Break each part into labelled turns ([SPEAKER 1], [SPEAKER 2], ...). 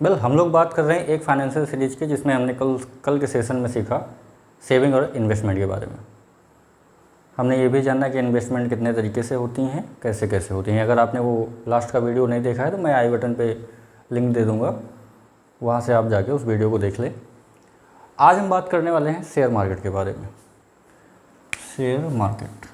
[SPEAKER 1] Well हम लोग बात कर रहे हैं एक फाइनेंशियल सीरीज की जिसमें हमने कल के सेशन में सीखा सेविंग और इन्वेस्टमेंट के बारे में। हमने ये भी जाना कि इन्वेस्टमेंट कितने तरीके से होती हैं, कैसे कैसे होती हैं। अगर आपने वो लास्ट का वीडियो नहीं देखा है तो मैं आई बटन पे लिंक दे दूँगा, वहाँ से आप जाके उस वीडियो को देख लें। आज हम बात करने वाले हैं शेयर मार्केट के बारे में। शेयर मार्केट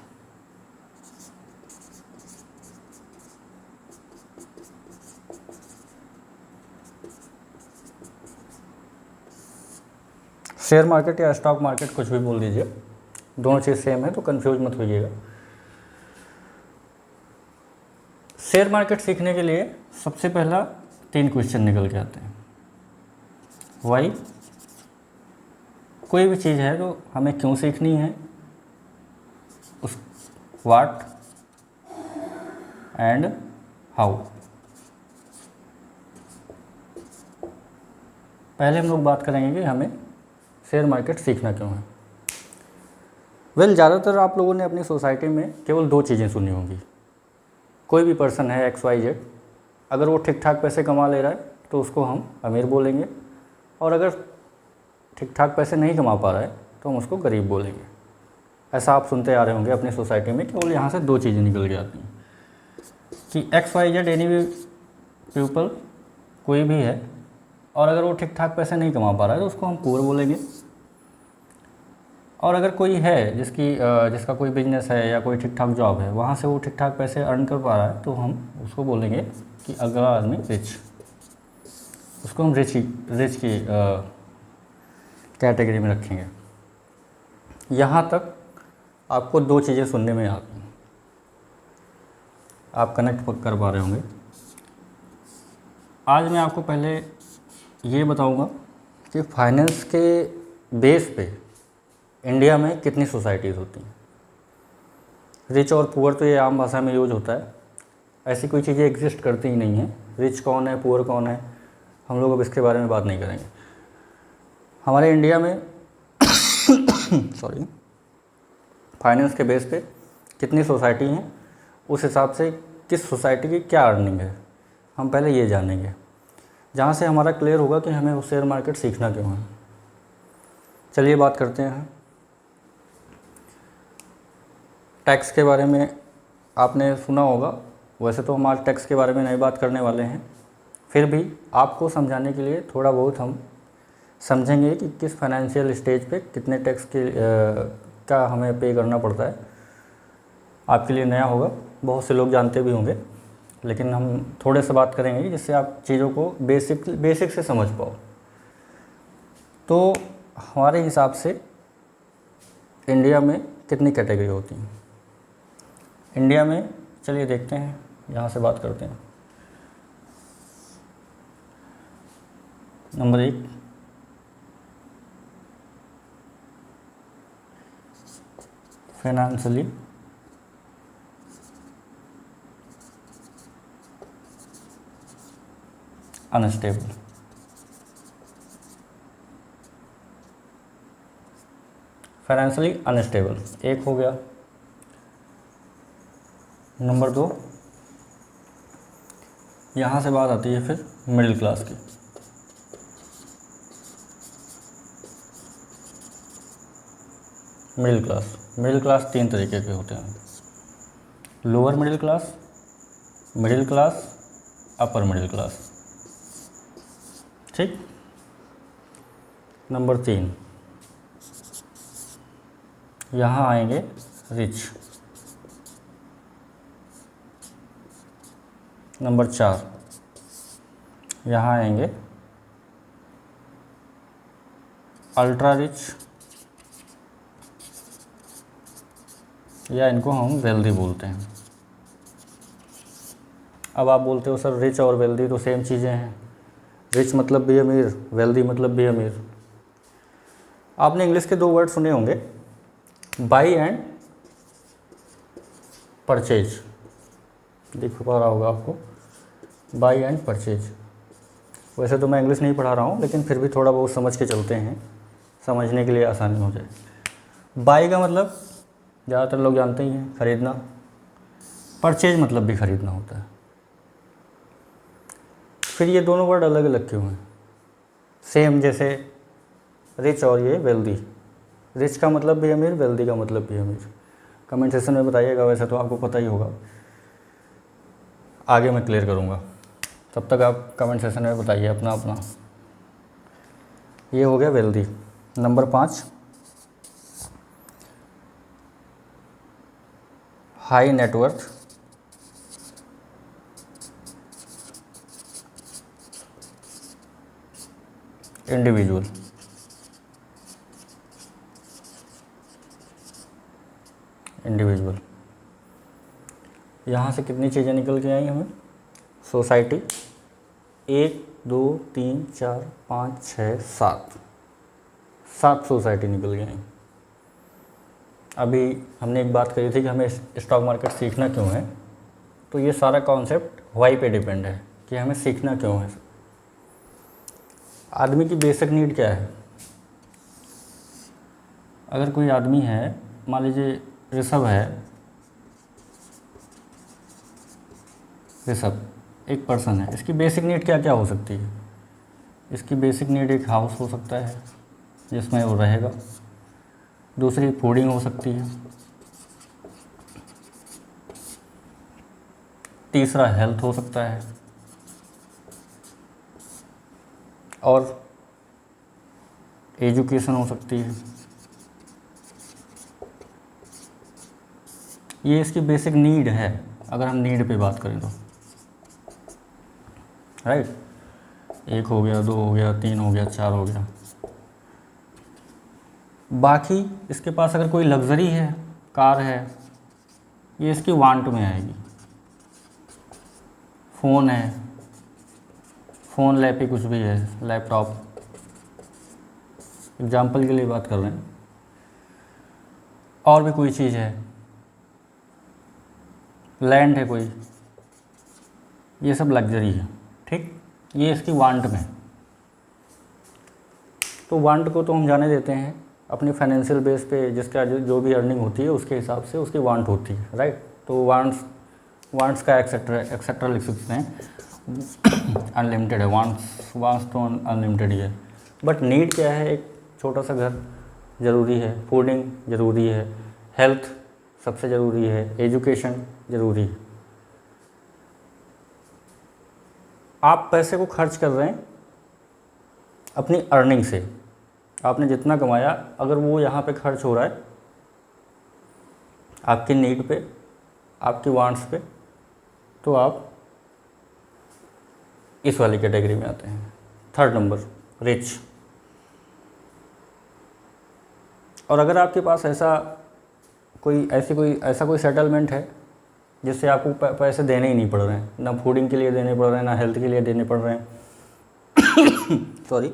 [SPEAKER 1] शेयर मार्केट या स्टॉक मार्केट कुछ भी बोल दीजिए, दोनों चीज़ सेम है तो कंफ्यूज मत होइएगा। शेयर मार्केट सीखने के लिए सबसे पहला 3 क्वेश्चन निकल के आते हैं। वाई, कोई भी चीज़ है तो हमें क्यों सीखनी है, उस व्हाट एंड हाउ। पहले हम लोग बात करेंगे कि हमें शेयर मार्केट सीखना क्यों है। वेल ज़्यादातर आप लोगों ने अपनी सोसाइटी में केवल 2 चीज़ें सुनी होंगी। कोई भी पर्सन है XYZ, अगर वो ठीक ठाक पैसे कमा ले रहा है तो उसको हम अमीर बोलेंगे, और अगर ठीक ठाक पैसे नहीं कमा पा रहा है तो हम उसको गरीब बोलेंगे। ऐसा आप सुनते आ रहे होंगे अपनी सोसाइटी में। केवल यहाँ से 2 चीज़ें निकल के आती हैं कि XYZ एनी भी पीपल, कोई भी है, और अगर वो ठीक ठाक पैसे नहीं कमा पा रहा है तो उसको हम पुअर बोलेंगे। और अगर कोई है जिसका कोई बिजनेस है या कोई ठीक ठाक जॉब है, वहाँ से वो ठीक ठाक पैसे अर्न कर पा रहा है तो हम उसको बोलेंगे कि अगला आदमी रिच। उसको हम रिच की कैटेगरी में रखेंगे। यहाँ तक आपको 2 चीज़ें सुनने में आती हैं, आप कनेक्ट कर पा रहे होंगे। आज मैं आपको पहले ये बताऊंगा कि फाइनेंस के बेस पे इंडिया में कितनी सोसाइटीज़ होती हैं। रिच और पुअर तो ये आम भाषा में यूज होता है, ऐसी कोई चीज़ें एग्जिस्ट करती ही नहीं हैं। रिच कौन है, पुअर कौन है, हम लोग अब इसके बारे में बात नहीं करेंगे। हमारे इंडिया में सॉरी, फाइनेंस के बेस पे कितनी सोसाइटी हैं, उस हिसाब से किस सोसाइटी की क्या अर्निंग है, हम पहले ये जानेंगे, जहाँ से हमारा क्लियर होगा कि हमें वो शेयर मार्केट सीखना क्यों है। चलिए बात करते हैं। टैक्स के बारे में आपने सुना होगा, वैसे तो हम आज टैक्स के बारे में नहीं बात करने वाले हैं, फिर भी आपको समझाने के लिए थोड़ा बहुत हम समझेंगे कि किस फाइनेंशियल स्टेज पे कितने टैक्स का हमें पे करना पड़ता है। आपके लिए नया होगा, बहुत से लोग जानते भी होंगे, लेकिन हम थोड़े से बात करेंगे जिससे आप चीज़ों को बेसिक से समझ पाओ। तो हमारे हिसाब से इंडिया में कितनी कैटेगरी होती हैं। इंडिया में चलिए देखते हैं, यहाँ से बात करते हैं। Number 1, financially unstable. Financially unstable एक हो गया। नंबर 2, यहाँ से बात आती है फिर मिडिल क्लास की। मिडिल क्लास 3 तरीके के होते हैं। Lower middle class, upper middle class. ठीक। नंबर 3, यहाँ आएंगे रिच। नंबर 4, यहाँ आएंगे अल्ट्रा रिच, या इनको हम वेल्दी बोलते हैं। अब आप बोलते हो सर रिच और वेल्दी तो सेम चीज़ें हैं, रिच मतलब भी अमीर, वेल्दी मतलब भी अमीर। आपने इंग्लिश के 2 वर्ड सुने होंगे, बाई एंड परचेज। दिख पा रहा होगा आपको, बाई एंड परचेज। वैसे तो मैं इंग्लिश नहीं पढ़ा रहा हूँ, लेकिन फिर भी थोड़ा बहुत समझ के चलते हैं, समझने के लिए आसानी हो जाए। बाई का मतलब ज़्यादातर लोग जानते ही हैं, ख़रीदना। परचेज मतलब भी ख़रीदना होता है। फिर ये दोनों वर्ड अलग अलग क्यों हैं? सेम जैसे रिच और ये वेल्दी, रिच का मतलब भी अमीर, वेल्दी का मतलब भी अमीर। कमेंट सेक्शन में बताइएगा, वैसे तो आपको पता ही होगा, आगे मैं क्लियर करूँगा, तब तक आप कमेंट सेक्शन में बताइए अपना अपना। ये हो गया wealthy. Number 5, high net worth individual. Individual, यहाँ से कितनी चीज़ें निकल के आई हमें? सोसाइटी 1 2 3 4 5 6 7, 7 सोसाइटी निकल गई। अभी हमने एक बात कही थी कि हमें स्टॉक मार्केट सीखना क्यों है, तो ये सारा कॉन्सेप्ट वाई पे डिपेंड है कि हमें सीखना क्यों है। आदमी की बेसिक नीड क्या है? अगर कोई आदमी है, मान लीजिए ऋषभ है, ऋषभ एक पर्सन है, इसकी बेसिक नीड क्या क्या हो सकती है? इसकी बेसिक नीड एक हाउस हो सकता है जिसमें वो रहेगा, दूसरी फूडिंग हो सकती है, तीसरा हेल्थ हो सकता है, और एजुकेशन हो सकती है। ये इसकी बेसिक नीड है, अगर हम नीड पे बात करें तो, राइट। 1 हो गया, 2 हो गया, 3 हो गया, 4 हो गया। बाकी इसके पास अगर कोई लग्जरी है, कार है, ये इसकी वांट में आएगी। फ़ोन है, फ़ोन लैपी कुछ भी है, लैपटॉप, एग्जाम्पल के लिए बात कर रहे हैं। और भी कोई चीज़ है, लैंड है कोई, ये सब लग्जरी है, ठीक। ये इसकी वांट में। तो वांट को तो हम जाने देते हैं, अपनी फाइनेंशियल बेस पे जिसका जो भी अर्निंग होती है उसके हिसाब से उसकी वांट होती है, राइट। तो वांट्स का एक्सेट्रा लिख सकते हैं। अनलिमिटेड है वांट्स तो अनलिमिटेड ही है। बट नीड क्या है? एक छोटा सा घर ज़रूरी है, फूडिंग ज़रूरी है, हेल्थ सबसे ज़रूरी है, एजुकेशन ज़रूरी है। आप पैसे को खर्च कर रहे हैं अपनी अर्निंग से, आपने जितना कमाया अगर वो यहाँ पे खर्च हो रहा है आपकी नीड पे, आपकी वांट्स पे, तो आप इस वाली कैटेगरी में आते हैं। 3rd number, rich. और अगर आपके पास ऐसा कोई सेटलमेंट है जिससे आपको पैसे देने ही नहीं पड़ रहे हैं, ना फूडिंग के लिए देने पड़ रहे हैं, ना हेल्थ के लिए देने पड़ रहे हैं सॉरी,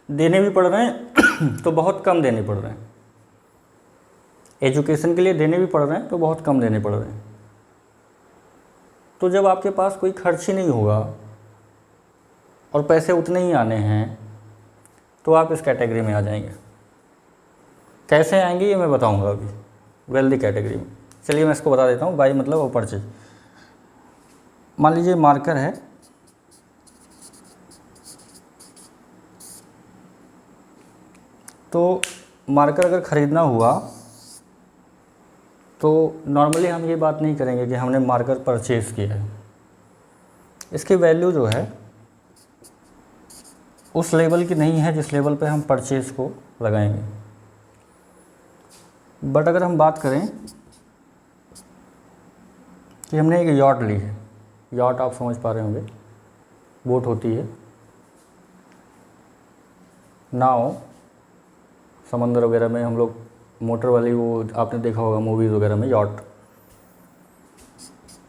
[SPEAKER 1] देने भी पड़ रहे हैं तो बहुत कम देने पड़ रहे हैं, एजुकेशन के लिए देने भी पड़ रहे हैं तो बहुत कम देने पड़ रहे हैं। तो जब आपके पास कोई खर्च ही नहीं होगा और पैसे उतने ही आने हैं तो आप इस कैटेगरी में आ जाएंगे। कैसे आएंगे ये मैं बताऊंगा अभी, वेल्दी कैटेगरी में। चलिए मैं इसको बता देता हूँ। बाई मतलब और परचेज। मान लीजिए मार्कर है, तो मार्कर अगर ख़रीदना हुआ तो नॉर्मली हम ये बात नहीं करेंगे कि हमने मार्कर परचेज़ किया है। इसकी वैल्यू जो है उस लेवल की नहीं है जिस लेवल पे हम परचेज़ को लगाएंगे। बट अगर हम बात करें कि हमने एक यॉट ली है, यॉट आप समझ पा रहे होंगे, बोट होती है, नाव, समंदर वगैरह में हम लोग मोटर वाली, वो आपने देखा होगा मूवीज़ वगैरह में, यॉट।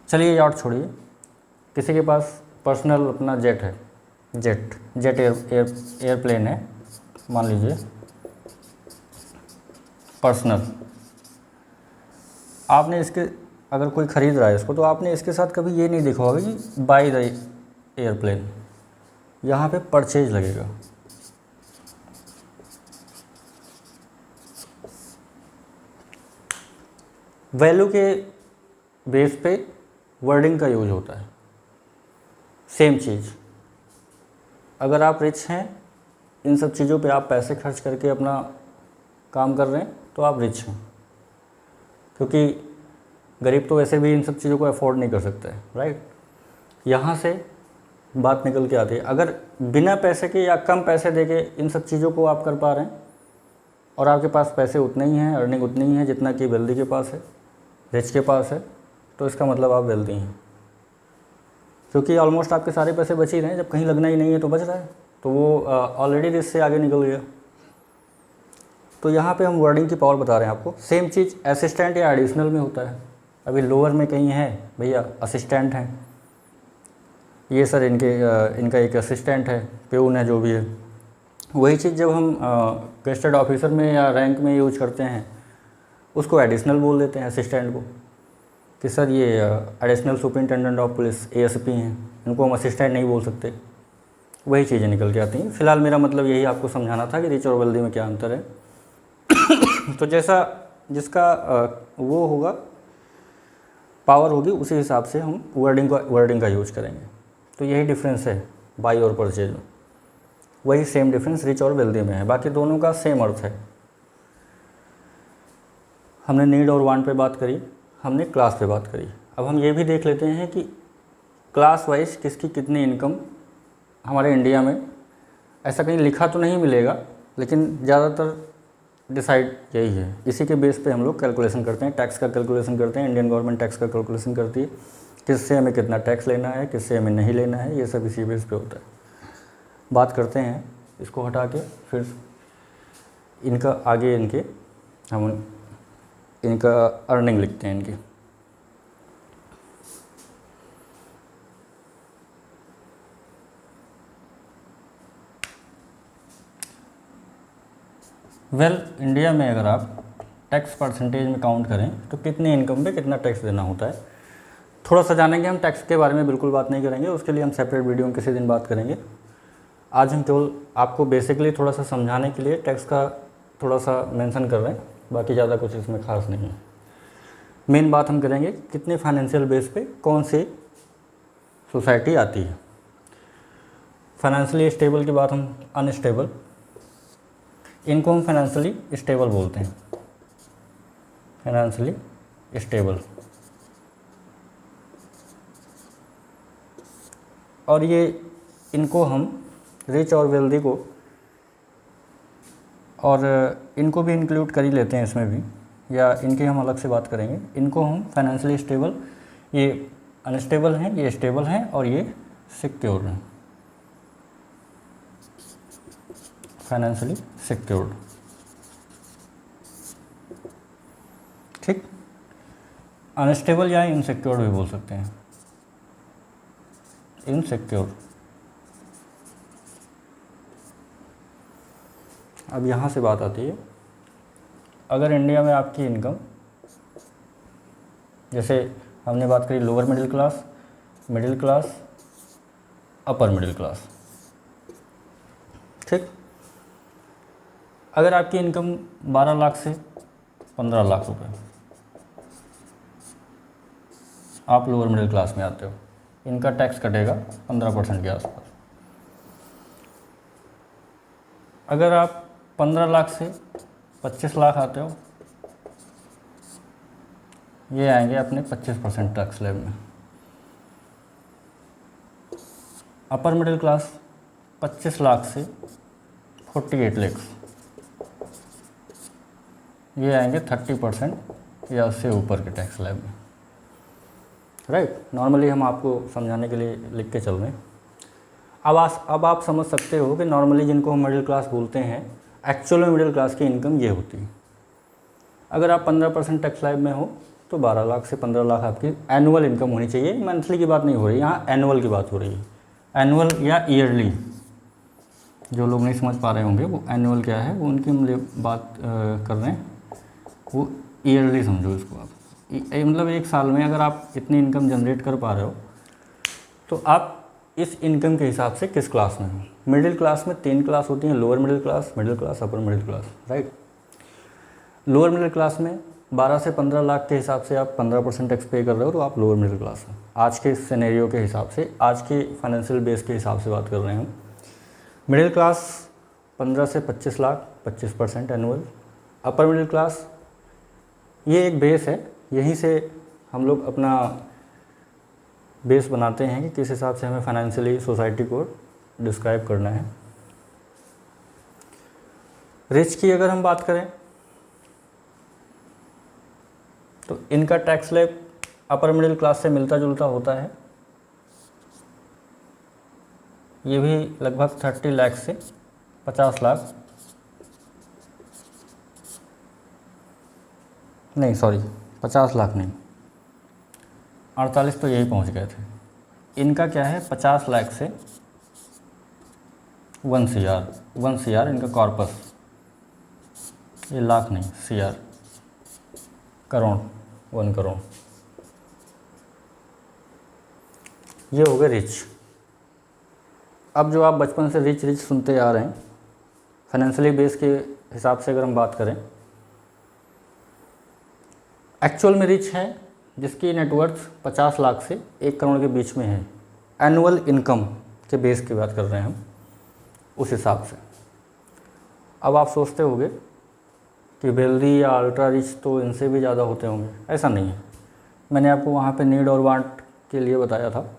[SPEAKER 1] चलिए यॉट छोड़िए, किसी के पास पर्सनल अपना जेट है, जेट एयरप्लेन है मान लीजिए, पर्सनल। आपने इसके, अगर कोई ख़रीद रहा है इसको, तो आपने इसके साथ कभी ये नहीं देखा होगा कि बाय द एयरप्लेन, यहाँ पे परचेज लगेगा। वैल्यू के बेस पे वर्डिंग का यूज होता है, सेम चीज़। अगर आप रिच हैं, इन सब चीज़ों पे आप पैसे खर्च करके अपना काम कर रहे हैं, तो आप रिच हैं, क्योंकि गरीब तो वैसे भी इन सब चीज़ों को अफोर्ड नहीं कर सकते, राइट। यहाँ से बात निकल के आती है, अगर बिना पैसे के या कम पैसे देके इन सब चीज़ों को आप कर पा रहे हैं और आपके पास पैसे उतने ही हैं, अर्निंग उतनी ही है जितना कि वेल्दी के पास है, रिच के पास है, तो इसका मतलब आप वेल्दी हैं, क्योंकि ऑलमोस्ट आपके सारे पैसे बच ही रहे हैं। जब कहीं लगना ही नहीं है तो बच रहा है, तो वो ऑलरेडी रिच से आगे निकल गया। तो यहाँ पे हम वर्डिंग की पावर बता रहे हैं आपको। सेम चीज़ असिस्टेंट या एडिशनल में होता है। अभी लोअर में कहीं है भैया असिस्टेंट हैं, ये सर इनका एक असिस्टेंट है, प्यून है, जो भी है। वही चीज़ जब हम गेस्टेड ऑफिसर में या रैंक में यूज करते हैं, उसको एडिशनल बोल देते हैं असिस्टेंट को, कि सर ये additional superintendent of police ASP हैं, इनको हम असिस्टेंट नहीं बोल सकते। वही चीज़ें निकल के आती हैं। फ़िलहाल मेरा मतलब यही आपको समझाना था कि रिच और वेल्दी में क्या अंतर है। तो जैसा जिसका वो होगा, पावर होगी, उसी हिसाब से हम वर्डिंग का यूज करेंगे। तो यही डिफरेंस है बाई और परचेज में, वही सेम डिफरेंस रिच और वेल्दी में है। बाकी दोनों का सेम अर्थ है। हमने नीड और वांट पे बात करी, हमने क्लास पे बात करी। अब हम ये भी देख लेते हैं कि क्लास वाइज किसकी कितनी इनकम हमारे इंडिया में, ऐसा कहीं लिखा तो नहीं मिलेगा, लेकिन ज़्यादातर डिसाइड यही है। इसी के बेस पे हम लोग कैलकुलेशन करते हैं, टैक्स का कैलकुलेशन करते हैं। इंडियन गवर्नमेंट टैक्स का कैलकुलेशन करती है, किससे हमें कितना टैक्स लेना है, किससे हमें नहीं लेना है, ये सब इसी बेस पे होता है। बात करते हैं इसको हटा के, फिर इनका आगे हम इनका अर्निंग लिखते हैं इनकी। इंडिया में अगर आप टैक्स परसेंटेज में काउंट करें तो कितनी इनकम पे कितना टैक्स देना होता है, थोड़ा सा जानेंगे। हम टैक्स के बारे में बिल्कुल बात नहीं करेंगे, उसके लिए हम सेपरेट वीडियो में किसी दिन बात करेंगे। आज हम केवल आपको बेसिकली थोड़ा सा समझाने के लिए टैक्स का थोड़ा सा मेंशन कर रहे हैं, बाकी ज़्यादा कुछ इसमें खास नहीं है। मेन बात हम करेंगे कितने फाइनेंशियल बेस पे कौन सी सोसाइटी आती है। फाइनेंशियली स्टेबल के बाद हम अनस्टेबल, इनको हम फाइनेंशियली स्टेबल बोलते हैं, फाइनेंशियली स्टेबल। और ये इनको हम रिच और वेल्दी को, और इनको भी इंक्लूड कर ही लेते हैं इसमें भी, या इनकी हम अलग से बात करेंगे। इनको हम फाइनेंशियली स्टेबल, ये अनस्टेबल हैं, ये स्टेबल हैं, और ये सिक्योर्ड हैं, फाइनेंशियली सिक्योर्ड। ठीक, अनस्टेबल या इनसिक्योर्ड भी बोल सकते हैं, इनसिक्योर। अब यहाँ से बात आती है, अगर इंडिया में आपकी इनकम, जैसे हमने बात करी lower middle class, upper middle class, ठीक। अगर आपकी इनकम 12 लाख से 15 लाख रुपए, आप लोअर मिडिल क्लास में आते हो, इनका टैक्स कटेगा 15% के आसपास। अगर आप 15 लाख से 25 लाख आते हो, ये आएंगे अपने 25% टैक्स स्लैब में। अपर मिडिल क्लास 25 लाख से 48 लाख, ये आएंगे 30% या उससे ऊपर के टैक्स स्लैब में, राइट। नॉर्मली हम आपको समझाने के लिए लिख के चल रहे हैं। अब आप समझ सकते हो कि नॉर्मली जिनको हम मिडिल क्लास बोलते हैं, एक्चुअल में मिडिल क्लास की इनकम ये होती है। अगर आप 15% टैक्स स्लैब में हो तो 12 लाख से 15 लाख आपकी एनुअल इनकम होनी चाहिए। मंथली की बात नहीं हो रही, यहाँ एनुअल की बात हो रही है। एनुअल या ईयरली, जो लोग नहीं समझ पा रहे होंगे वो एनुअल क्या है, वो उनकी हम बात कर रहे हैं, वो ईयरली समझो इसको आप। मतलब एक साल में अगर आप इतनी इनकम जनरेट कर पा रहे हो तो आप इस इनकम के हिसाब से किस क्लास में हो। मिडिल क्लास में 3 क्लास होती हैं, lower middle class, upper middle class, right. Lower middle class में 12 से 15 लाख के हिसाब से आप 15% टैक्स पे कर रहे हो, तो आप लोअर मिडिल क्लास हैं। आज के सिनेरियो के हिसाब से, आज के फाइनेंशियल बेस के हिसाब से बात कर रहे हैं हम। मिडिल क्लास 15 से 25 lakh, 25% annual. Upper middle class ये एक बेस है, यहीं से हम लोग अपना बेस बनाते हैं कि किस हिसाब से हमें फाइनेंशियली सोसाइटी को डिस्क्राइब करना है। रिच की अगर हम बात करें तो इनका tax slab upper middle class से मिलता जुलता होता है। ये भी लगभग 30 लाख से 50 लाख, नहीं सॉरी 50 लाख नहीं, 48 तो यही पहुंच गए थे। इनका क्या है 50 लाख से 1 CR इनका कॉर्पस, ये लाख नहीं CR, करोड़, 1 करोड़। ये हो गए रिच। अब जो आप बचपन से रिच रिच सुनते आ रहे हैं, फाइनेंशियली बेस के हिसाब से अगर हम बात करें, एक्चुअल में रिच है जिसकी नेटवर्थ 50 लाख से 1 करोड़ के बीच में है। एनुअल इनकम के बेस की बात कर रहे हैं हम, उस हिसाब से। अब आप सोचते होंगे कि वेल्दी या अल्ट्रा रिच तो इनसे भी ज़्यादा होते होंगे, ऐसा नहीं है। मैंने आपको वहाँ पे नीड और वांट के लिए बताया था।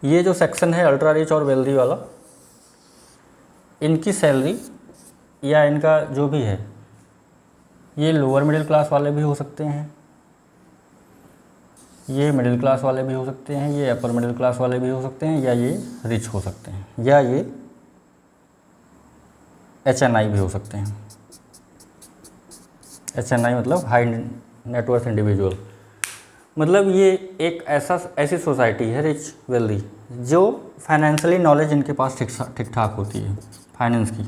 [SPEAKER 1] ये जो सेक्शन है अल्ट्रा रिच और वेल्दी वाला, इनकी सैलरी या इनका जो भी है, ये लोअर मिडिल क्लास वाले भी हो सकते हैं, ये मिडिल क्लास वाले भी हो सकते हैं, ये अपर मिडिल क्लास वाले भी हो सकते हैं, या ये रिच हो सकते हैं, या ये HNI भी हो सकते हैं। HNI मतलब हाई नेटवर्थ इंडिविजुअल। मतलब ये एक ऐसी सोसाइटी है रिच वेल्दी जो फाइनेंशियली नॉलेज इनके पास ठीक ठाक होती है फाइनेंस की।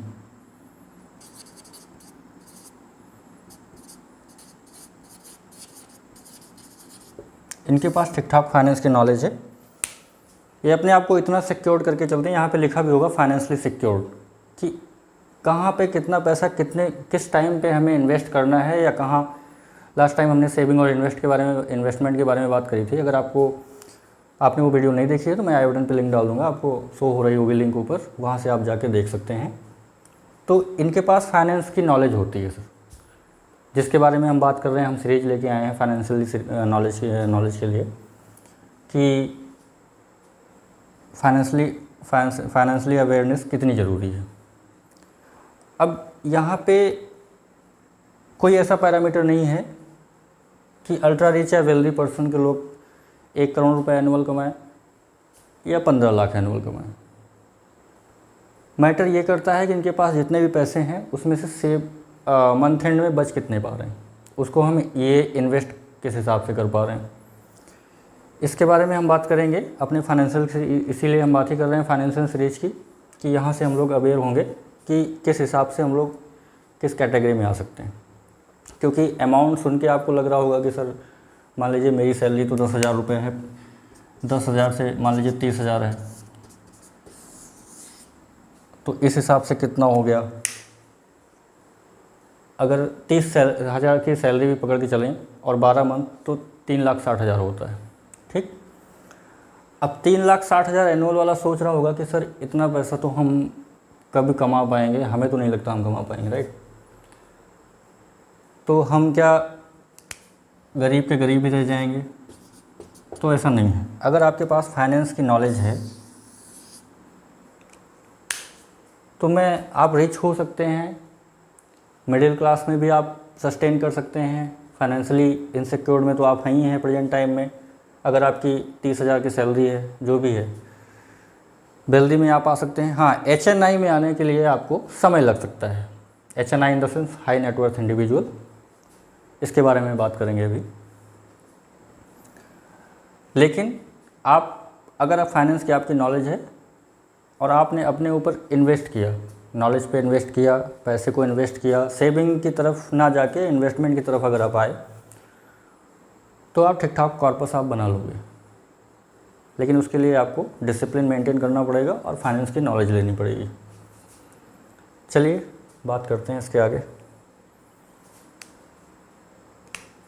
[SPEAKER 1] इनके पास ठीक ठाक फाइनेंस की नॉलेज है। ये अपने आप को इतना सिक्योर्ड करके चलते हैं, यहाँ पे लिखा भी होगा फाइनेंशियली सिक्योर्ड, कि कहाँ पे कितना पैसा किस टाइम पे हमें इन्वेस्ट करना है, या कहाँ। लास्ट टाइम हमने सेविंग और इन्वेस्टमेंट के बारे में बात करी थी। अगर आपने वो वीडियो नहीं देखी है तो मैं आई बटन पे लिंक डाल दूँगा, आपको शो हो रही होगी लिंक ऊपर, वहाँ से आप जाके देख सकते हैं। तो इनके पास फाइनेंस की नॉलेज होती है सर, जिसके बारे में हम बात कर रहे हैं। हम सीरीज लेके आए हैं फाइनेंशियली नॉलेज के लिए, कि फाइनेंशियली अवेयरनेस कितनी ज़रूरी है। अब यहाँ पे कोई ऐसा पैरामीटर नहीं है कि अल्ट्रा रिच या वेल्दी पर्सन के लोग 1 करोड़ रुपए एनुअल कमाएं या 15 लाख एनुअल कमाएं। मैटर ये करता है कि इनके पास जितने भी पैसे हैं उसमें से मंथ एंड में बच कितने पा रहे हैं, उसको हम ये इन्वेस्ट किस हिसाब से कर पा रहे हैं, इसके बारे में हम बात करेंगे अपने फाइनेंशियल से। इसीलिए हम बात ही कर रहे हैं फाइनेंशियल सीरीज की, कि यहाँ से हम लोग अवेयर होंगे कि किस हिसाब से हम लोग किस कैटेगरी में आ सकते हैं। क्योंकि अमाउंट सुन के आपको लग रहा होगा कि सर मान लीजिए मेरी सैलरी तो 10,000 रुपये है, 10,000 से मान लीजिए 30,000 है, तो इस हिसाब से कितना हो गया। अगर 30,000 की सैलरी भी पकड़ के चलें और 12 मंथ, तो 3,60,000 होता है। ठीक, अब 3,60,000 एनुअल वाला सोच रहा होगा कि सर इतना पैसा तो हम कभी कमा पाएंगे, हमें तो नहीं लगता हम कमा पाएंगे, राइट। तो हम क्या गरीब के गरीब ही रह जाएंगे? तो ऐसा नहीं है। अगर आपके पास फाइनेंस की नॉलेज है तो आप रिच हो सकते हैं, मिडिल क्लास में भी आप सस्टेन कर सकते हैं, फाइनेंशियली इनसिक्योर्ड में तो आप ही हैं प्रेजेंट टाइम में। अगर आपकी 30,000 की सैलरी है, जो भी है, वेल्दी में आप आ सकते हैं। हाँ, HNI में आने के लिए आपको समय लग सकता है। HNI in the sense high net worth individual, इसके बारे में बात करेंगे अभी। लेकिन अगर आप फाइनेंस की आपकी नॉलेज है और आपने अपने ऊपर इन्वेस्ट किया, नॉलेज पे इन्वेस्ट किया, पैसे को इन्वेस्ट किया, सेविंग की तरफ ना जाके इन्वेस्टमेंट की तरफ अगर आप आए, तो आप ठीक ठाक कॉर्पस आप बना लोगे। लेकिन उसके लिए आपको डिसिप्लिन मेंटेन करना पड़ेगा और फाइनेंस की नॉलेज लेनी पड़ेगी। चलिए बात करते हैं इसके आगे।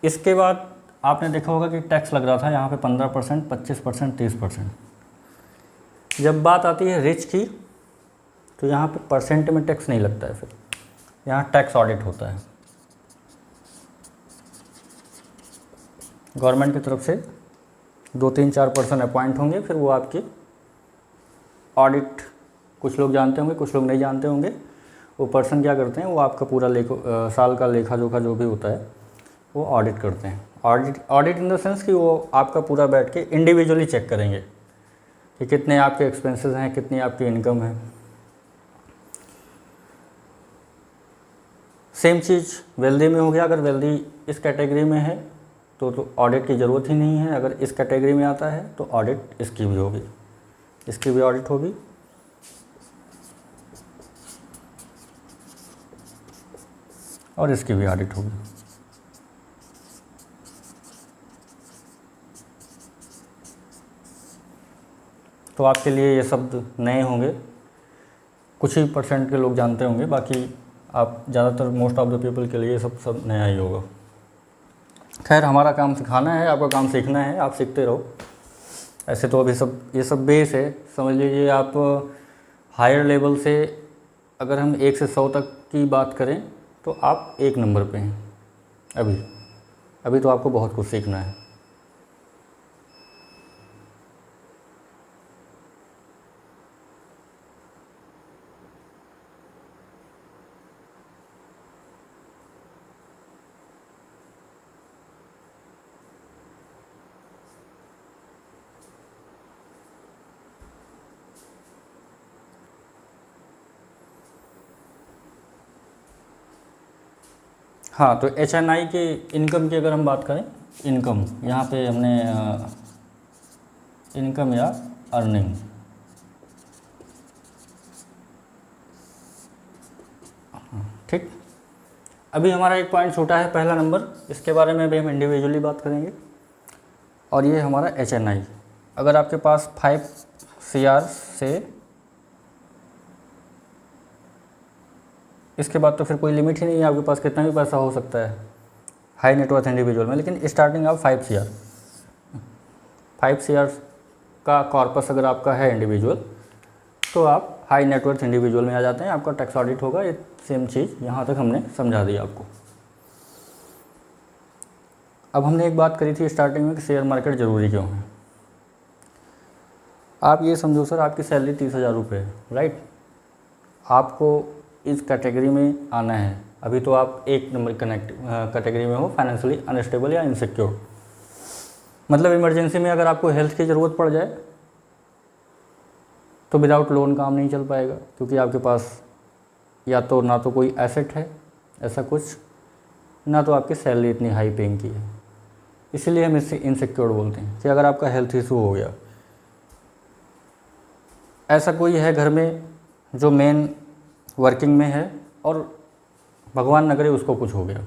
[SPEAKER 1] इसके बाद आपने देखा होगा कि टैक्स लग रहा था यहाँ पे 15%, 25%, 30%। जब बात आती है रिच की, तो यहाँ पे परसेंट में टैक्स नहीं लगता है, फिर यहाँ टैक्स ऑडिट होता है। गवर्नमेंट की तरफ से 2-3-4 पर्सन अपॉइंट होंगे, फिर वो आपकी ऑडिट, कुछ लोग जानते होंगे कुछ लोग नहीं जानते होंगे। वो पर्सन क्या करते हैं, वो आपका पूरा साल का लेखा जोखा जो भी होता है वो ऑडिट करते हैं। ऑडिट इन द सेंस कि वो आपका पूरा बैठ के इंडिविजुअली चेक करेंगे कि कितने आपके एक्सपेंसेस हैं, कितनी आपकी इनकम है। सेम चीज़ वेल्दी में हो गया। अगर वेल्दी इस कैटेगरी में है तो ऑडिट की ज़रूरत ही नहीं है। अगर इस कैटेगरी में आता है तो ऑडिट इसकी भी होगी, इसकी भी ऑडिट होगी। और इसकी भी ऑडिट होगी। तो आपके लिए ये शब्द नए होंगे, कुछ ही परसेंट के लोग जानते होंगे, बाकी आप ज़्यादातर मोस्ट ऑफ द पीपल के लिए ये सब नया ही होगा। खैर, हमारा काम सिखाना है, आपका काम सीखना है, आप सीखते रहो। ऐसे तो अभी ये सब बेस है, समझ लीजिए। आप हायर लेवल से अगर हम 1 से 100 तक की बात करें तो आप 1 नंबर पे हैं अभी तो आपको बहुत कुछ सीखना है। हाँ, तो HNI के इनकम की अगर हम बात करें, इनकम यहाँ पे हमने इनकम या अर्निंग, ठीक। अभी हमारा एक पॉइंट छूटा है, पहला नंबर, इसके बारे में भी हम इंडिविजुअली बात करेंगे। और ये हमारा HNI। अगर आपके पास 5 CR से इसके बाद तो फिर कोई लिमिट ही नहीं है, आपके पास कितना भी पैसा हो सकता है हाई नेटवर्थ इंडिविजुअल में। लेकिन स्टार्टिंग आप 5 CR का कॉर्पस अगर आपका है इंडिविजुअल, तो आप हाई नेटवर्थ इंडिविजुअल में आ जाते हैं, आपका टैक्स ऑडिट होगा। ये सेम चीज़ यहाँ तक हमने समझा दी आपको। अब हमने एक बात करी थी स्टार्टिंग में कि शेयर मार्केट ज़रूरी क्यों है। आप ये समझो सर, आपकी सैलरी 30,000 रुपये है, राइट। आपको इस कैटेगरी में आना है। अभी तो आप 1 नंबर कैटेगरी में हो, फाइनेंशियली अनस्टेबल या इनसिक्योर। मतलब इमरजेंसी में अगर आपको हेल्थ की ज़रूरत पड़ जाए तो विदाउट लोन काम नहीं चल पाएगा, क्योंकि आपके पास या तो ना तो कोई एसेट है ऐसा कुछ, ना तो आपकी सैलरी इतनी हाई पेइंग की है। इसीलिए हम इससे इनसिक्योर बोलते हैं कि अगर आपका हेल्थ इशू हो गया, ऐसा कोई है घर में जो मेन वर्किंग में है और भगवान न करे उसको कुछ हो गया,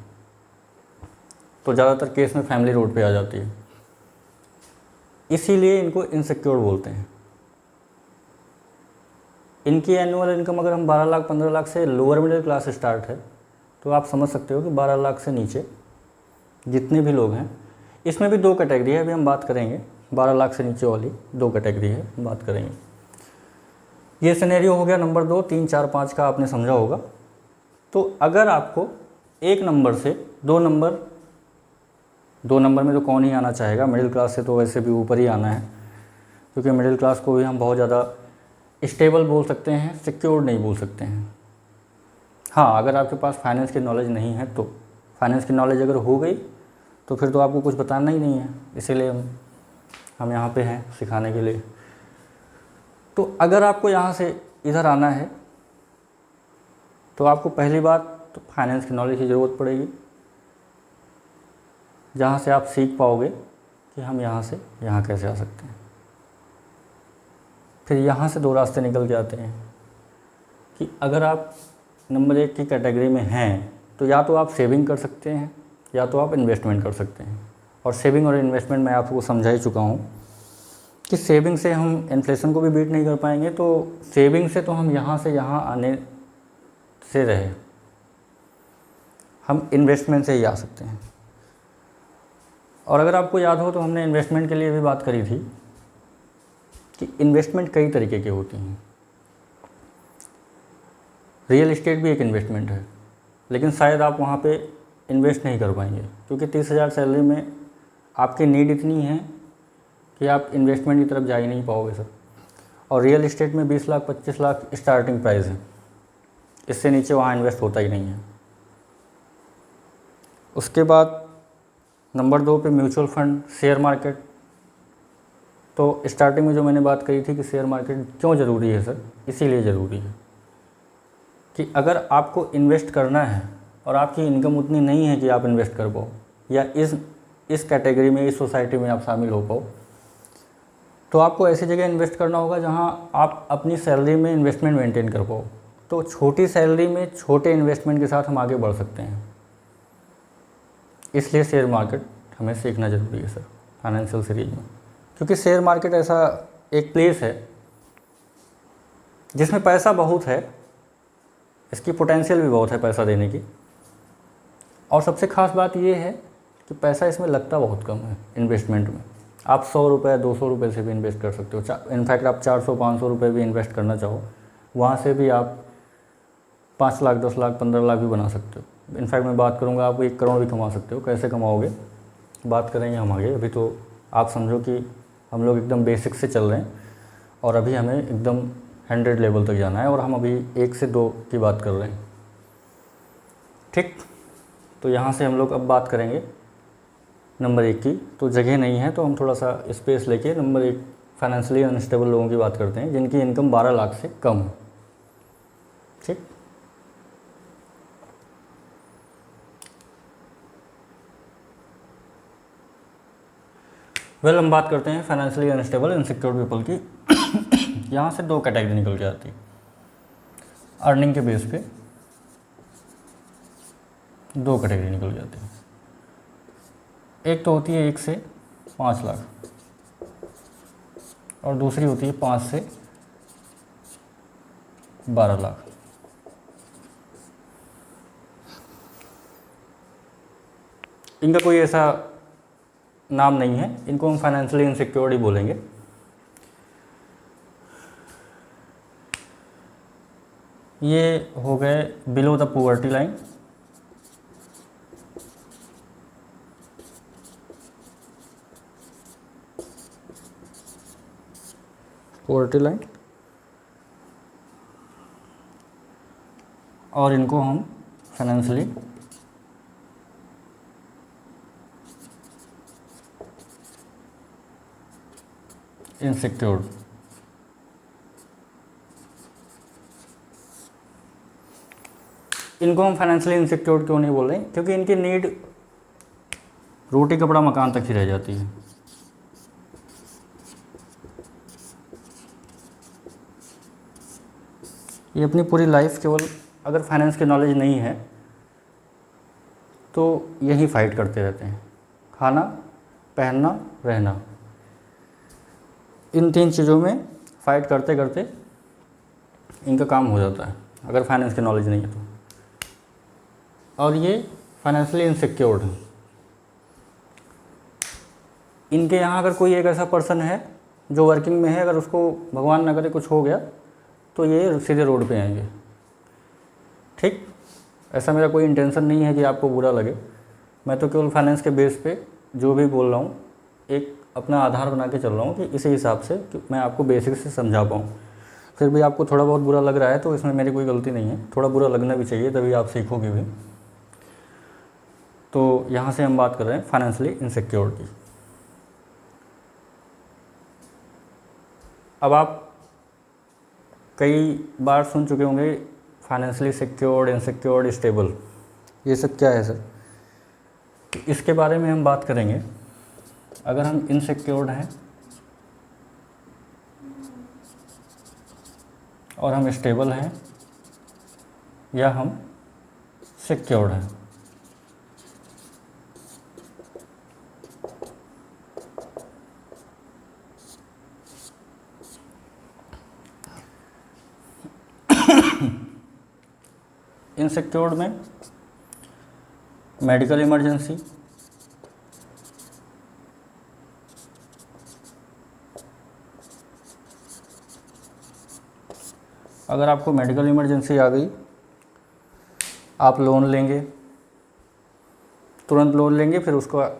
[SPEAKER 1] तो ज़्यादातर केस में फैमिली रोड पे आ जाती है। इसीलिए इनको इनसिक्योर बोलते हैं। इनकी एनुअल इनकम अगर हम 12 लाख 15 लाख से लोअर मिडिल क्लास स्टार्ट है, तो आप समझ सकते हो कि 12 लाख से नीचे जितने भी लोग हैं, इसमें भी 2 कैटेगरी है, अभी हम बात करेंगे। 12 लाख से नीचे वाली 2 कैटेगरी है, बात करेंगे। ये सिनेरियो हो गया नंबर 2, 3, 4, 5 का आपने समझा होगा। तो अगर आपको 1 नंबर से 2 नंबर में तो कौन ही आना चाहेगा, मिडिल क्लास से तो वैसे भी ऊपर ही आना है, क्योंकि मिडिल क्लास को भी हम बहुत ज़्यादा स्टेबल बोल सकते हैं, सिक्योर नहीं बोल सकते हैं। हाँ, अगर आपके पास फाइनेंस की नॉलेज नहीं है, तो फाइनेंस की नॉलेज अगर हो गई तो फिर तो आपको कुछ बताना ही नहीं है, इसीलिए हम यहाँ पे हैं सिखाने के लिए। तो अगर आपको यहाँ से इधर आना है तो आपको पहली बात तो फाइनेंस की नॉलेज की ज़रूरत पड़ेगी, जहाँ से आप सीख पाओगे कि हम यहाँ से यहाँ कैसे आ सकते हैं। फिर यहाँ से 2 रास्ते निकल के आते हैं कि अगर आप नंबर 1 की कैटेगरी में हैं तो या तो आप सेविंग कर सकते हैं या तो आप इन्वेस्टमेंट कर सकते हैं। और सेविंग और इन्वेस्टमेंट मैं आपको समझा ही चुका हूँ कि सेविंग से हम इन्फ्लेशन को भी बीट नहीं कर पाएंगे, तो सेविंग से तो हम यहाँ से यहाँ आने से रहे, हम इन्वेस्टमेंट से ही आ सकते हैं। और अगर आपको याद हो तो हमने इन्वेस्टमेंट के लिए भी बात करी थी कि इन्वेस्टमेंट कई तरीके की होती हैं। रियल इस्टेट भी एक इन्वेस्टमेंट है, लेकिन शायद आप वहाँ पे इन्वेस्ट नहीं कर पाएंगे, क्योंकि 30,000 सैलरी में आपकी नीड इतनी है कि आप इन्वेस्टमेंट की तरफ जा ही नहीं पाओगे सर। और रियल इस्टेट में 20 लाख 25 लाख स्टार्टिंग प्राइस है, इससे नीचे वहाँ इन्वेस्ट होता ही नहीं है। उसके बाद नंबर 2 पे म्यूचुअल फंड, शेयर मार्केट। तो स्टार्टिंग में जो मैंने बात कही थी कि शेयर मार्केट क्यों ज़रूरी है सर, इसीलिए ज़रूरी है कि अगर आपको इन्वेस्ट करना है और आपकी इनकम उतनी नहीं है कि आप इन्वेस्ट कर पाओ, या इस कैटेगरी में, इस सोसाइटी में आप शामिल हो पाओ, तो आपको ऐसी जगह इन्वेस्ट करना होगा जहां आप अपनी सैलरी में इन्वेस्टमेंट मेंटेन कर पाओ। तो छोटी सैलरी में छोटे इन्वेस्टमेंट के साथ हम आगे बढ़ सकते हैं, इसलिए शेयर मार्केट हमें सीखना ज़रूरी है सर फाइनेंशियल सीरीज में। क्योंकि शेयर मार्केट ऐसा एक प्लेस है जिसमें पैसा बहुत है, इसकी पोटेंशियल भी बहुत है पैसा देने की, और सबसे ख़ास बात ये है कि पैसा इसमें लगता बहुत कम है इन्वेस्टमेंट में। आप 100 रुपये 200 रुपये से भी इन्वेस्ट कर सकते हो। इनफैक्ट आप 400-500 रुपये भी इन्वेस्ट करना चाहो, वहाँ से भी आप 5 लाख 10 लाख 15 लाख भी बना सकते हो। इनफैक्ट मैं बात करूँगा, आप 1 करोड़ भी कमा सकते हो। कैसे कमाओगे बात करेंगे हम आगे। अभी तो आप समझो कि हम लोग एकदम बेसिक से चल रहे हैं और अभी हमें एकदम 100 लेवल तक जाना है, और हम अभी 1 से 2 की बात कर रहे हैं, ठीक। तो यहाँ से हम लोग अब बात करेंगे नंबर 1 की। तो जगह नहीं है तो हम थोड़ा सा स्पेस लेके नंबर 1 फाइनेंशियली अनस्टेबल लोगों की बात करते हैं, जिनकी इनकम 12 लाख से कम है, ठीक। हम बात करते हैं फाइनेंशियली अनस्टेबल इनसिक्योर पीपल की। यहाँ से 2 कैटेगरी निकल के आती है अर्निंग के बेस पे। 2 कैटेगरी निकल जाती है। एक तो होती है 1 से 5 लाख, और दूसरी होती है 5 से 12 लाख। इनका कोई ऐसा नाम नहीं है, इनको हम फाइनेंशियली इनसिक्योर्ड ही बोलेंगे। ये हो गए below the poverty line. Poverty line, और इनको हम फाइनेंशियली इनसिक्योर्ड। इनको हम फाइनेंशियली इनसिक्योर्ड क्यों नहीं बोल रहे? क्योंकि इनकी नीड रोटी कपड़ा मकान तक ही रह जाती है। ये अपनी पूरी लाइफ केवल, अगर फाइनेंस की नॉलेज नहीं है तो यही फाइट करते रहते हैं। खाना, पहनना, रहना, इन 3 चीज़ों में फ़ाइट करते करते इनका काम हो जाता है, अगर फाइनेंस की नॉलेज नहीं है तो। और ये फाइनेंशियली इनसिक्योर्ड हैं। इनके यहाँ अगर कोई एक ऐसा पर्सन है जो वर्किंग में है, अगर उसको भगवान न करे कुछ हो गया तो ये सीधे रोड पे आएंगे, ठीक। ऐसा मेरा कोई इंटेंशन नहीं है कि आपको बुरा लगे, मैं तो केवल फाइनेंस के बेस पे जो भी बोल रहा हूँ एक अपना आधार बना के चल रहा हूँ कि इसी हिसाब से कि मैं आपको बेसिक से समझा पाऊँ। फिर भी आपको थोड़ा बहुत बुरा लग रहा है तो इसमें मेरी कोई गलती नहीं है, थोड़ा बुरा लगना भी चाहिए, तभी आप सीखोगे भी। तो यहाँ से हम बात कर रहे हैं फाइनेंशियली इनसिक्योर की। अब आप कई बार सुन चुके होंगे फाइनेंशियली सिक्योर्ड, इनसिक्योर्ड, स्टेबल, ये सब क्या है सर? इसके बारे में हम बात करेंगे। अगर हम इनसिक्योर्ड हैं और हम स्टेबल हैं, या हम सिक्योर्ड हैं। इनसिक्योर्ड में मेडिकल इमरजेंसी, अगर आपको मेडिकल इमरजेंसी आ गई आप लोन लेंगे, तुरंत लोन लेंगे, फिर उसका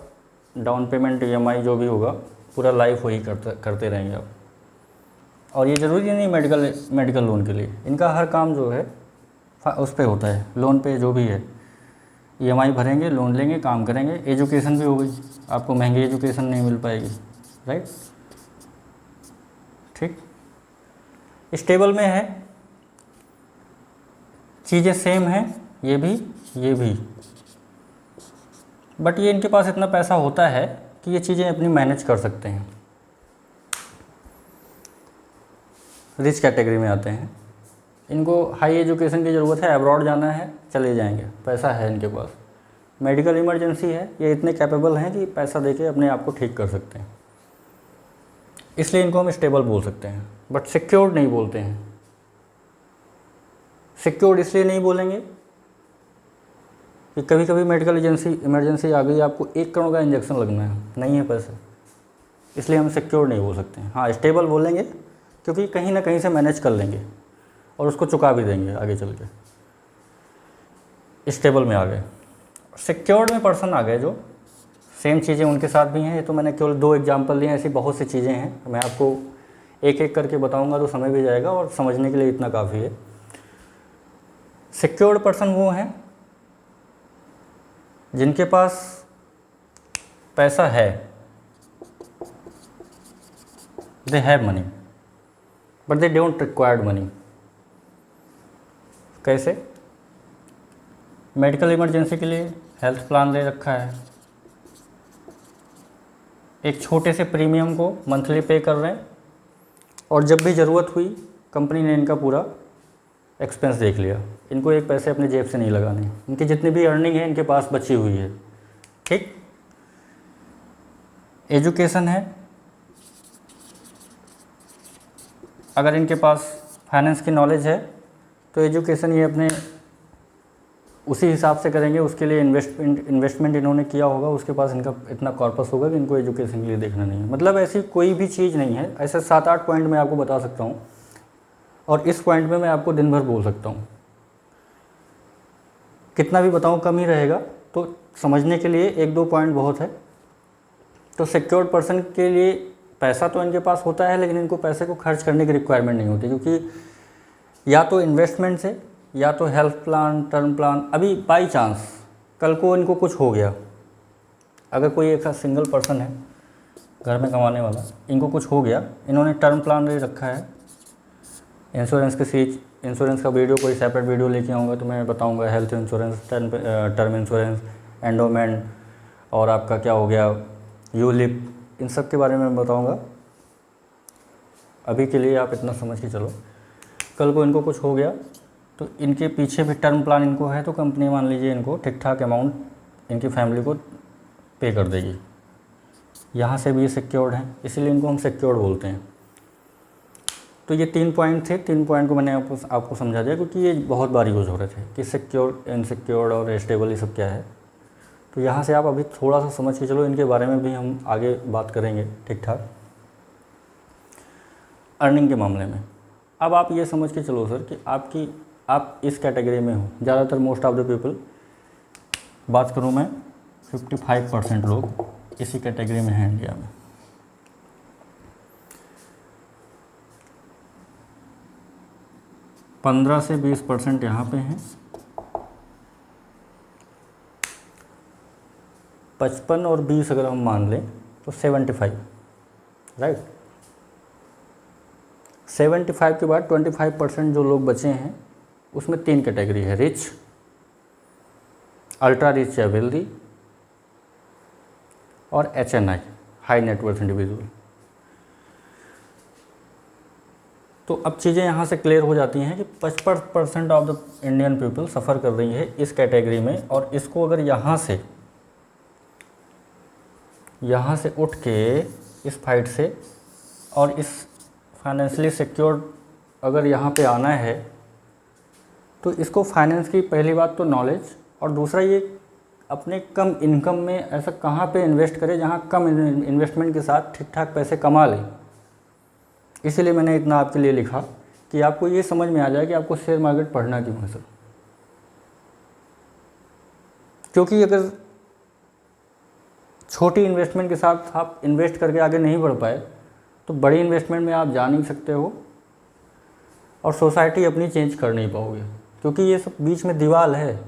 [SPEAKER 1] डाउन पेमेंट EMI जो भी होगा पूरा लाइफ वही करते रहेंगे आप। और ये ज़रूरी नहीं मेडिकल लोन के लिए, इनका हर काम जो है उस पे होता है, लोन पे जो भी है, EMI भरेंगे, लोन लेंगे, काम करेंगे। एजुकेशन भी हो गई, आपको महंगी एजुकेशन नहीं मिल पाएगी, राइट, ठीक। स्टेबल में है, चीज़ें सेम हैं, ये भी, बट ये इनके पास इतना पैसा होता है कि ये चीज़ें अपनी मैनेज कर सकते हैं। रिच कैटेगरी में आते हैं, इनको हाई एजुकेशन की ज़रूरत है, अब्रॉड जाना है, चले जाएंगे, पैसा है इनके पास। मेडिकल इमरजेंसी है, ये इतने कैपेबल हैं कि पैसा देके अपने आप को ठीक कर सकते हैं, इसलिए इनको हम स्टेबल बोल सकते हैं, बट सिक्योर्ड नहीं बोलते हैं। सिक्योर्ड इसलिए नहीं बोलेंगे कि कभी कभी मेडिकल इमरजेंसी आ गई, आपको 1 करोड़ का इंजेक्शन लगना है, नहीं है पैसे, इसलिए हम सिक्योर्ड नहीं बोल सकते हैं। हाँ, स्टेबल बोलेंगे क्योंकि कहीं ना कहीं से मैनेज कर लेंगे और उसको चुका भी देंगे आगे चल के। स्टेबल में आ गए। सिक्योर्ड में पर्सन आ गए जो सेम चीज़ें उनके साथ भी हैं। ये तो मैंने केवल 2 एग्जांपल लिए, ऐसी बहुत सी चीज़ें हैं, मैं आपको एक एक करके बताऊंगा तो समय भी जाएगा और समझने के लिए इतना काफ़ी है। सिक्योर्ड पर्सन वो हैं जिनके पास पैसा है, they have money but they don't required money. कैसे? मेडिकल इमरजेंसी के लिए हेल्थ प्लान ले रखा है, एक छोटे से प्रीमियम को मंथली पे कर रहे हैं, और जब भी ज़रूरत हुई कंपनी ने इनका पूरा एक्सपेंस देख लिया। इनको एक पैसे अपने जेब से नहीं लगाने, इनकी जितनी भी अर्निंग है इनके पास बची हुई है, ठीक। एजुकेशन है, अगर इनके पास फाइनेंस की नॉलेज है तो एजुकेशन ये अपने उसी हिसाब से करेंगे, उसके लिए इन्वेस्टमेंट इन्होंने किया होगा, उसके पास इनका इतना कॉर्पस होगा कि इनको एजुकेशन के लिए देखना नहीं है। मतलब ऐसी कोई भी चीज़ नहीं है, ऐसे 7-8 पॉइंट मैं आपको बता सकता हूँ, और इस पॉइंट में मैं आपको दिन भर बोल सकता हूँ, कितना भी बताऊँ कम ही रहेगा। तो समझने के लिए 1-2 पॉइंट बहुत है। तो सिक्योर्ड पर्सन के लिए पैसा तो इनके पास होता है, लेकिन इनको पैसे को खर्च करने की रिक्वायरमेंट नहीं होती, क्योंकि या तो इन्वेस्टमेंट से या तो हेल्थ प्लान, टर्म प्लान। अभी बाई चांस कल को इनको कुछ हो गया, अगर कोई एक सिंगल पर्सन है घर में कमाने वाला, इनको कुछ हो गया, इन्होंने टर्म प्लान ले रखा है। इंश्योरेंस का वीडियो कोई सेपरेट वीडियो लेके आऊँगा तो मैं बताऊँगा, health insurance, term insurance, endowment, और आपका क्या हो गया यूलिप, इन सब के बारे में मैं बताऊँगा। अभी के लिए आप इतना समझ के चलो, कल को इनको कुछ हो गया तो इनके पीछे भी टर्म प्लान इनको है, तो कंपनी मान लीजिए इनको ठीक ठाक अमाउंट इनकी फैमिली को पे कर देगी। यहाँ से भी ये सिक्योर्ड हैं, इसीलिए इनको हम सिक्योर्ड बोलते हैं। तो ये 3 पॉइंट थे, 3 पॉइंट को मैंने आपको समझा दिया, क्योंकि ये बहुत बार यूज़ हो रहे थे कि सिक्योर, इनसिक्योर्ड और स्टेबल, ये सब क्या है। तो यहाँ से आप अभी थोड़ा सा समझ के चलो, इनके बारे में भी हम आगे बात करेंगे ठीक ठाक। अर्निंग के मामले में अब आप ये समझ के चलो सर कि आप इस कैटेगरी में हो। ज़्यादातर मोस्ट ऑफ द पीपल, बात करूँ मैं, 55% लोग इसी कैटेगरी में हैं इंडिया में। पंद्रह से 20% यहाँ पे हैं, 55 और 20 अगर हम मान लें तो 75, राइट। 75 के बाद 25% जो लोग बचे हैं, उसमें 3 कैटेगरी है, रिच, अल्ट्रा रिच या वेल्दी, और HNI, हाई नेटवर्थ इंडिविजुअल। तो अब चीज़ें यहाँ से क्लियर हो जाती हैं कि 55% ऑफ द इंडियन पीपल सफ़र कर रही है इस कैटेगरी में, और इसको अगर यहाँ से उठ के इस फाइट से और इस फाइनेंशियली सिक्योर अगर यहाँ पे आना है, तो इसको फाइनेंस की पहली बात तो नॉलेज, और दूसरा ये अपने कम इनकम में ऐसा कहाँ पे इन्वेस्ट करे जहाँ कम इन्वेस्टमेंट के साथ ठीक ठाक पैसे कमा ले। इसीलिए मैंने इतना आपके लिए लिखा कि आपको ये समझ में आ जाए कि आपको शेयर मार्केट पढ़ना क्यों है सर। क्योंकि अगर छोटी इन्वेस्टमेंट के साथ आप इन्वेस्ट करके आगे नहीं बढ़ पाए तो बड़ी इन्वेस्टमेंट में आप जा नहीं सकते हो और सोसाइटी अपनी चेंज कर नहीं पाओगे, क्योंकि ये सब बीच में दीवार है।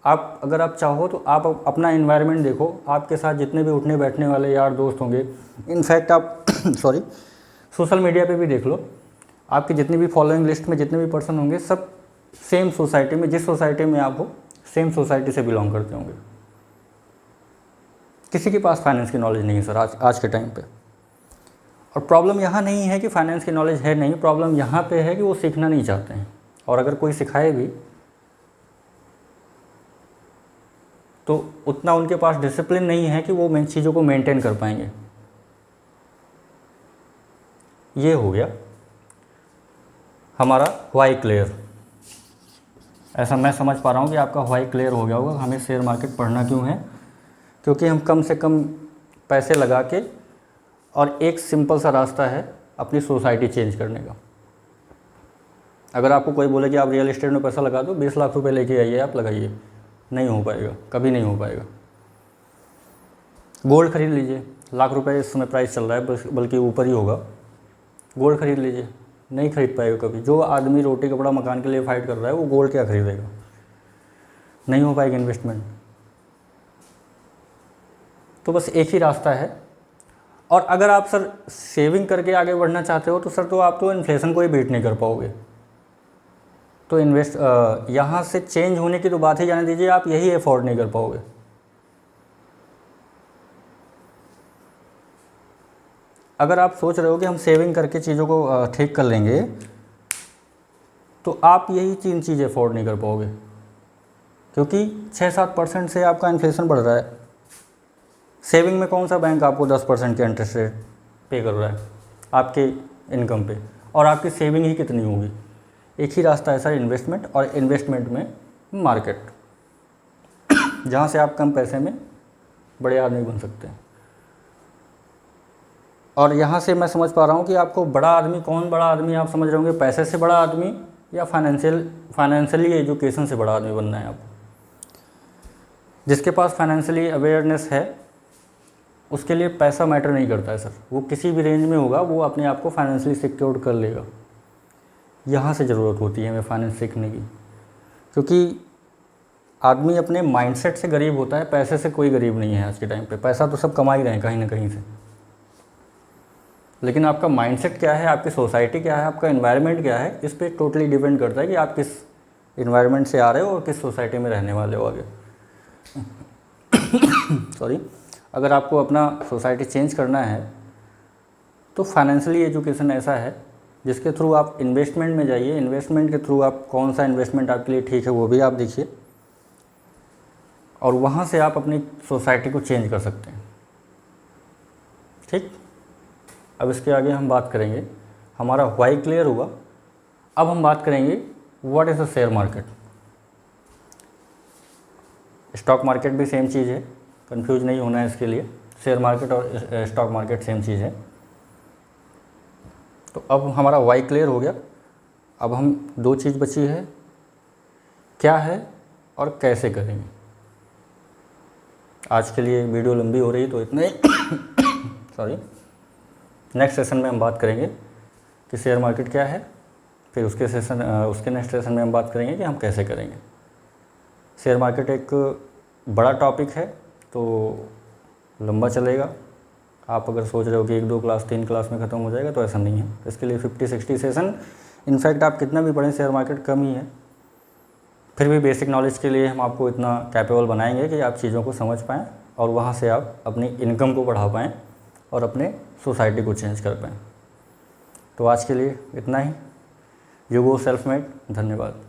[SPEAKER 1] आप अगर आप चाहो तो आप अपना इन्वायरमेंट देखो, आपके साथ जितने भी उठने बैठने वाले यार दोस्त होंगे, इनफैक्ट आप सॉरी सोशल मीडिया पे भी देख लो, आपकी जितनी भी फॉलोइंग लिस्ट में जितने भी पर्सन होंगे सब सेम सोसाइटी में, जिस सोसाइटी में आप हो सेम सोसाइटी से बिलोंग करते होंगे। किसी के पास फाइनेंस की नॉलेज नहीं है सर आज के टाइम पे। और प्रॉब्लम यहाँ नहीं है कि फाइनेंस की नॉलेज है नहीं, प्रॉब्लम यहाँ पे है कि वो सीखना नहीं चाहते हैं, और अगर कोई सिखाए भी तो उतना उनके पास डिसिप्लिन नहीं है कि वो चीज़ों को मेंटेन कर पाएंगे। ये हो गया हमारा व्हाई क्लियर। ऐसा मैं समझ पा रहा हूँ कि आपका व्हाई क्लियर हो गया होगा हमें शेयर मार्केट पढ़ना क्यों है, क्योंकि हम कम से कम पैसे लगा के, और एक सिंपल सा रास्ता है अपनी सोसाइटी चेंज करने का। अगर आपको कोई बोले कि आप रियल एस्टेट में पैसा लगा दो, 20 लाख रुपए लेके आइए आप लगाइए, नहीं हो पाएगा, कभी नहीं हो पाएगा। गोल्ड खरीद लीजिए, लाख रुपए इस समय प्राइस चल रहा है, बल्कि ऊपर ही होगा। गोल्ड खरीद लीजिए, नहीं खरीद पाएगा कभी। जो आदमी रोटी कपड़ा मकान के लिए फाइट कर रहा है वो गोल्ड क्या खरीदेगा, नहीं हो पाएगी इन्वेस्टमेंट। तो बस एक ही रास्ता है। और अगर आप सर सेविंग करके आगे बढ़ना चाहते हो तो सर तो आप तो इन्फ्लेशन को ही बीट नहीं कर पाओगे। तो यहाँ से चेंज होने की तो बात ही जाने दीजिए, आप यही अफोर्ड नहीं कर पाओगे। अगर आप सोच रहे हो कि हम सेविंग करके चीज़ों को ठीक कर लेंगे तो आप यही 3 चीज़ें अफोर्ड नहीं कर पाओगे, क्योंकि 6-7% से आपका इन्फ्लेशन बढ़ रहा है। सेविंग में कौन सा बैंक आपको 10% के इंटरेस्ट रेट पे कर रहा है आपके इनकम पे, और आपकी सेविंग ही कितनी होगी। एक ही रास्ता है सर, इन्वेस्टमेंट, और इन्वेस्टमेंट में मार्केट, जहाँ से आप कम पैसे में बड़े आदमी बन सकते हैं। और यहाँ से मैं समझ पा रहा हूँ कि आपको बड़ा आदमी, कौन बड़ा आदमी आप समझ रहे होंगे, पैसे से बड़ा आदमी या फाइनेंशियली एजुकेशन से बड़ा आदमी बनना है आपको। जिसके पास फाइनेंशियली अवेयरनेस है उसके लिए पैसा मैटर नहीं करता है सर, वो किसी भी रेंज में होगा वो अपने आप को फाइनेंशियली सिक्योर कर लेगा। यहाँ से ज़रूरत होती है हमें फाइनेंस सीखने की, क्योंकि आदमी अपने माइंडसेट से गरीब होता है, पैसे से कोई गरीब नहीं है आज के टाइम पे। पैसा तो सब कमा ही रहे हैं कहीं ना कहीं से, लेकिन आपका माइंडसेट क्या है, आपकी सोसाइटी क्या है, आपका एनवायरनमेंट क्या है, इस पर टोटली डिपेंड करता है कि आप किस एनवायरनमेंट से आ रहे हो और किस सोसाइटी में रहने वाले हो आगे। सॉरी, अगर आपको अपना सोसाइटी चेंज करना है तो फाइनेंशियली एजुकेशन ऐसा है जिसके थ्रू आप इन्वेस्टमेंट में जाइए। इन्वेस्टमेंट के थ्रू आप कौन सा इन्वेस्टमेंट आपके लिए ठीक है वो भी आप देखिए, और वहाँ से आप अपनी सोसाइटी को चेंज कर सकते हैं। ठीक, अब इसके आगे हम बात करेंगे, हमारा व्हाई क्लियर हुआ। अब हम बात करेंगे what is the share market. Stock market भी सेम चीज़ है, कंफ्यूज नहीं होना है इसके लिए। शेयर मार्केट और स्टॉक मार्केट सेम चीज़ है। तो अब हमारा व्हाई क्लियर हो गया। अब हम 2 चीज़ बची है, क्या है और कैसे करेंगे। आज के लिए वीडियो लंबी हो रही तो इतना ही सॉरी। नेक्स्ट सेशन में हम बात करेंगे कि शेयर मार्केट क्या है, फिर उसके नेक्स्ट सेशन में हम बात करेंगे कि हम कैसे करेंगे। शेयर मार्केट एक बड़ा टॉपिक है तो लंबा चलेगा। आप अगर सोच रहे हो कि 1-2 क्लास 3 क्लास में ख़त्म हो जाएगा तो ऐसा नहीं है। इसके लिए 50-60 सेशन, इनफैक्ट आप कितना भी पढ़ें शेयर मार्केट कम ही है। फिर भी बेसिक नॉलेज के लिए हम आपको इतना कैपेबल बनाएंगे कि आप चीज़ों को समझ पाएँ और वहाँ से आप अपनी इनकम को बढ़ा पाएँ और अपने सोसाइटी को चेंज कर पाएँ। तो आज के लिए इतना ही। You go self made. धन्यवाद।